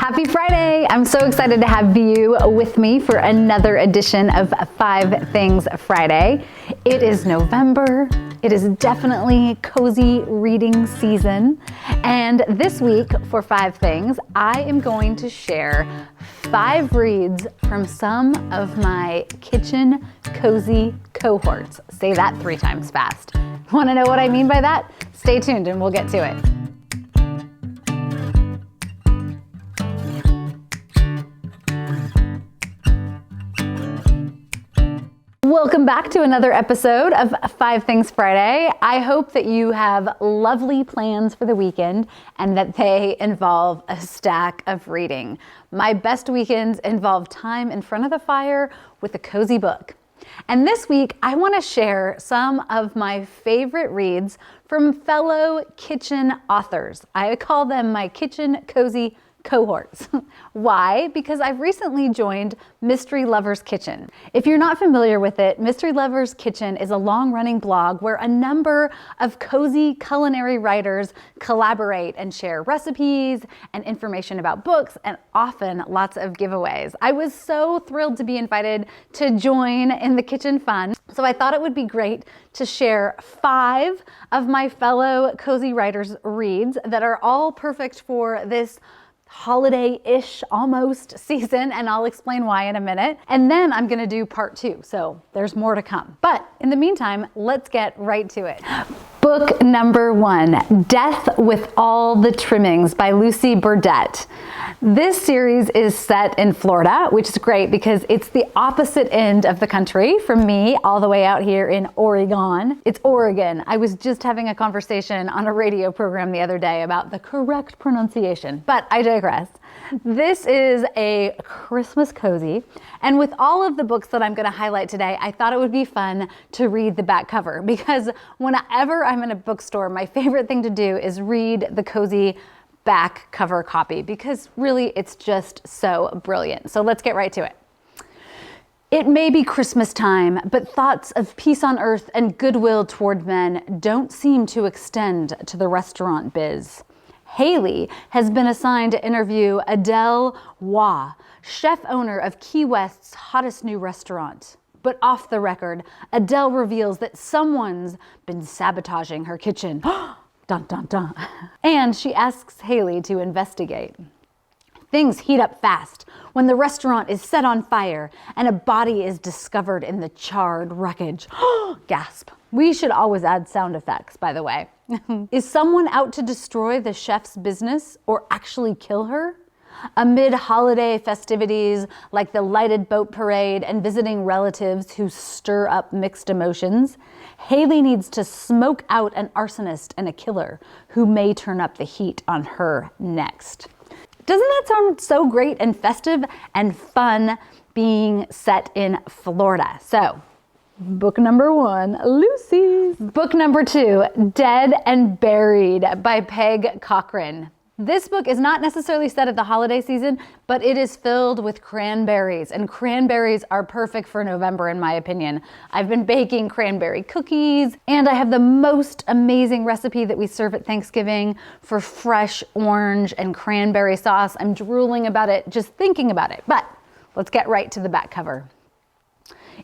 Happy Friday! I'm so excited to have you with me for another edition of 5 Things Friday. It is November. It is definitely cozy reading season. And this week for 5 Things, I am going to share 5 reads from some of my kitchen cozy cohorts. Say that 3 times fast. Want to know what I mean by that? Stay tuned and we'll get to it. Welcome back to another episode of 5 Things Friday. I hope that you have lovely plans for the weekend and that they involve a stack of reading. My best weekends involve time in front of the fire with a cozy book. And this week, I want to share some of my favorite reads from fellow kitchen authors. I call them my kitchen cozy cohorts. Why? Because I've recently joined Mystery Lover's Kitchen. If you're not familiar with it, Mystery Lover's Kitchen is a long-running blog where a number of cozy culinary writers collaborate and share recipes and information about books and often lots of giveaways. I was so thrilled to be invited to join in the kitchen fun, so I thought it would be great to share 5 of my fellow cozy writers' reads that are all perfect for this holiday-ish almost season, and I'll explain why in a minute. And then I'm gonna do part 2, so there's more to come. But in the meantime, let's get right to it. Book number 1, Death with All the Trimmings by Lucy Burdette. This series is set in Florida, which is great because it's the opposite end of the country from me all the way out here in Oregon. It's Oregon. I was just having a conversation on a radio program the other day about the correct pronunciation, but I digress. This is a Christmas cozy, and with all of the books that I'm going to highlight today, I thought it would be fun to read the back cover because whenever I'm in a bookstore, my favorite thing to do is read the cozy back cover copy because really it's just so brilliant. So let's get right to it. It may be Christmas time, but thoughts of peace on earth and goodwill toward men don't seem to extend to the restaurant biz. Haley has been assigned to interview Adele Waugh, chef owner of Key West's hottest new restaurant. But off the record, Adele reveals that someone's been sabotaging her kitchen. Dun, dun, dun. And she asks Haley to investigate. Things heat up fast when the restaurant is set on fire and a body is discovered in the charred wreckage. Gasp. We should always add sound effects, by the way. Is someone out to destroy the chef's business or actually kill her? Amid holiday festivities like the lighted boat parade and visiting relatives who stir up mixed emotions, Haley needs to smoke out an arsonist and a killer who may turn up the heat on her next. Doesn't that sound so great and festive and fun being set in Florida? So, book number 1, Lucy's. Book number 2, Dead and Berried by Peg Cochran. This book is not necessarily set at the holiday season, but it is filled with cranberries, and cranberries are perfect for November in my opinion. I've been baking cranberry cookies, and I have the most amazing recipe that we serve at Thanksgiving for fresh orange and cranberry sauce. I'm drooling about it just thinking about it, but let's get right to the back cover.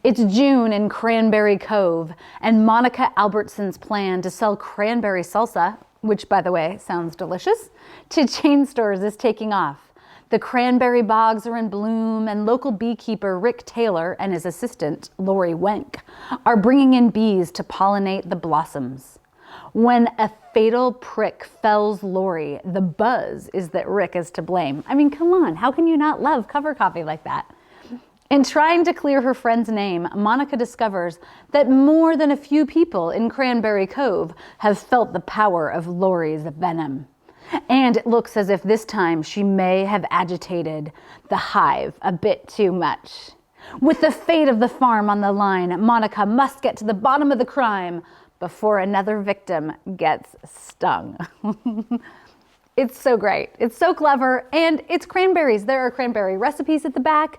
It's June in Cranberry Cove, and Monica Albertson's plan to sell cranberry salsa, which by the way sounds delicious, to chain stores is taking off. The cranberry bogs are in bloom, and local beekeeper Rick Taylor and his assistant Lori Wenk are bringing in bees to pollinate the blossoms. When a fatal prick fells Lori, the buzz is that Rick is to blame. I mean, come on, how can you not love cover copy like that? In trying to clear her friend's name, Monica discovers that more than a few people in Cranberry Cove have felt the power of Lori's venom. And it looks as if this time she may have agitated the hive a bit too much. With the fate of the farm on the line, Monica must get to the bottom of the crime before another victim gets stung. It's so great. It's so clever, and it's cranberries. There are cranberry recipes at the back.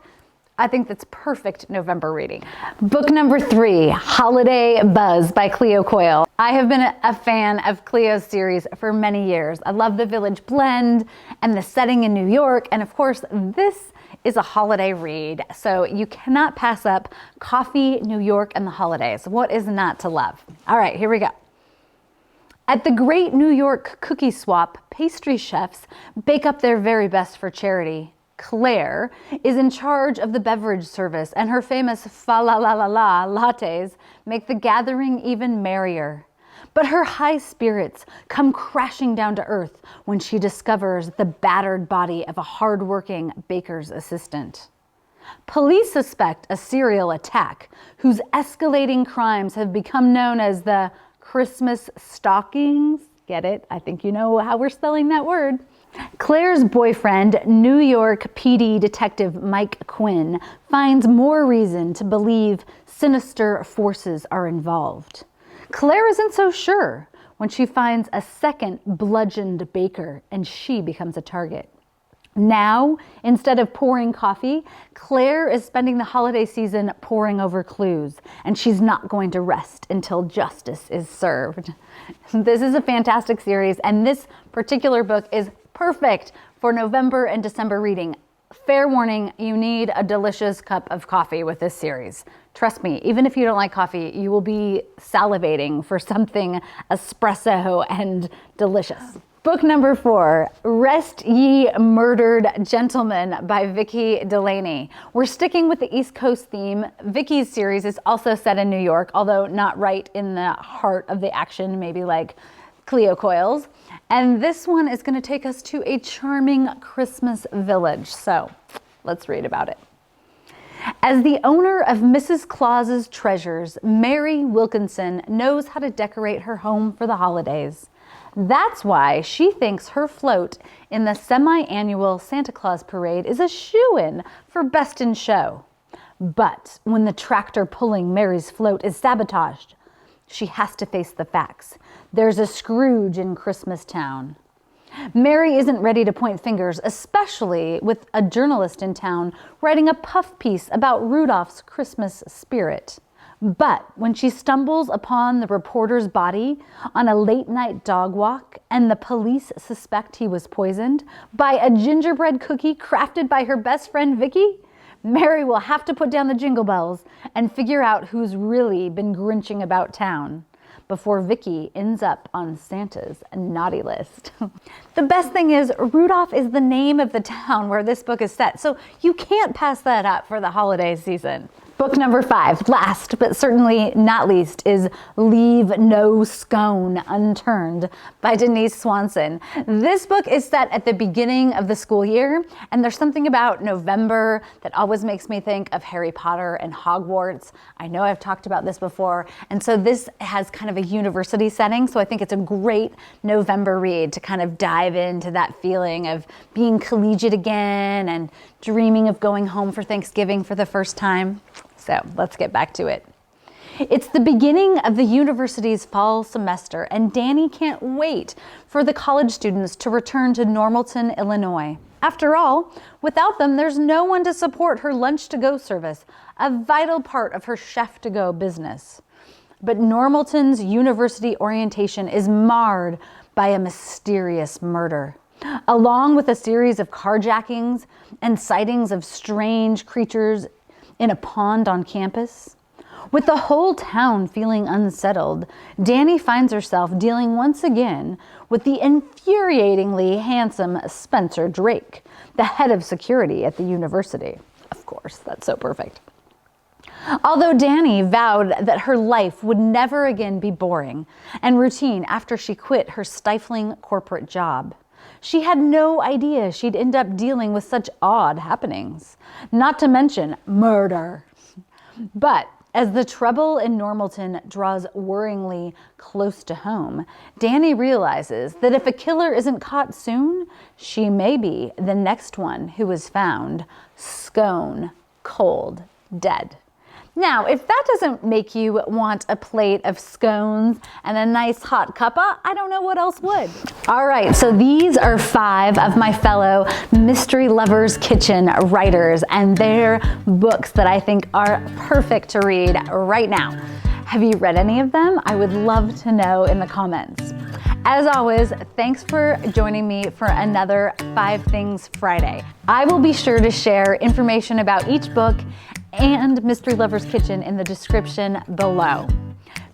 I think that's perfect November reading. Book number 3, Holiday Buzz by Cleo Coyle. I have been a fan of Cleo's series for many years. I love the village blend and the setting in New York. And of course, this is a holiday read. So you cannot pass up coffee, New York, and the holidays. What is not to love? All right, here we go. At the Great New York Cookie Swap, pastry chefs bake up their very best for charity. Claire is in charge of the beverage service, and her famous fa-la-la-la-la lattes make the gathering even merrier. But her high spirits come crashing down to earth when she discovers the battered body of a hard-working baker's assistant. Police suspect a serial attack whose escalating crimes have become known as the Christmas stockings. Get it? I think you know how we're spelling that word. Claire's boyfriend, New York PD Detective Mike Quinn, finds more reason to believe sinister forces are involved. Claire isn't so sure when she finds a second bludgeoned baker and she becomes a target. Now, instead of pouring coffee, Claire is spending the holiday season poring over clues, and she's not going to rest until justice is served. This is a fantastic series, and this particular book is perfect for November and December reading. Fair warning, you need a delicious cup of coffee with this series. Trust me, even if you don't like coffee, you will be salivating for something espresso and delicious. Book number 4, Rest Ye Murdered Gentlemen by Vicki Delany. We're sticking with the East Coast theme. Vicki's series is also set in New York, although not right in the heart of the action, maybe like Cleo Coyle's. And this one is going to take us to a charming Christmas village. So let's read about it. As the owner of Mrs. Claus's treasures, Mary Wilkinson knows how to decorate her home for the holidays. That's why she thinks her float in the semi-annual Santa Claus parade is a shoo-in for Best in Show. But when the tractor pulling Mary's float is sabotaged, she has to face the facts. There's a Scrooge in Christmas Town. Mary isn't ready to point fingers, especially with a journalist in town writing a puff piece about Rudolph's Christmas spirit. But when she stumbles upon the reporter's body on a late-night dog walk and the police suspect he was poisoned by a gingerbread cookie crafted by her best friend Vicki, Mary will have to put down the jingle bells and figure out who's really been grinching about town before Vicki ends up on Santa's naughty list. The best thing is Rudolph is the name of the town where this book is set, so you can't pass that up for the holiday season. Book number 5, last but certainly not least, is Leave No Scone Unturned by Denise Swanson. This book is set at the beginning of the school year, and there's something about November that always makes me think of Harry Potter and Hogwarts. I know I've talked about this before, and so this has kind of a university setting, so I think it's a great November read to kind of dive into that feeling of being collegiate again and dreaming of going home for Thanksgiving for the first time. So let's get back to it. It's the beginning of the university's fall semester, and Danny can't wait for the college students to return to Normalton, Illinois. After all, without them, there's no one to support her lunch-to-go service, a vital part of her chef-to-go business. But Normalton's university orientation is marred by a mysterious murder, along with a series of carjackings and sightings of strange creatures in a pond on campus. With the whole town feeling unsettled, Danny finds herself dealing once again with the infuriatingly handsome Spencer Drake, the head of security at the university. Of course, that's so perfect. Although Danny vowed that her life would never again be boring and routine after she quit her stifling corporate job, she had no idea she'd end up dealing with such odd happenings, not to mention murder. But as the trouble in Normalton draws worryingly close to home, Danny realizes that if a killer isn't caught soon, she may be the next one who is found, Scone, cold, dead. Now, if that doesn't make you want a plate of scones and a nice hot cuppa, I don't know what else would. All right, so these are 5 of my fellow Mystery Lovers Kitchen writers and their books that I think are perfect to read right now. Have you read any of them? I would love to know in the comments. As always, thanks for joining me for another 5 Things Friday. I will be sure to share information about each book and Mystery Lovers Kitchen in the description below.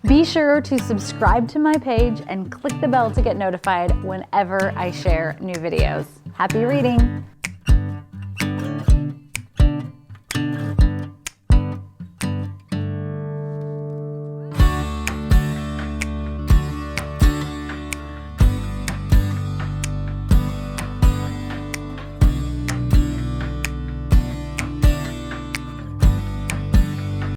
Be sure to subscribe to my page and click the bell to get notified whenever I share new videos. Happy reading!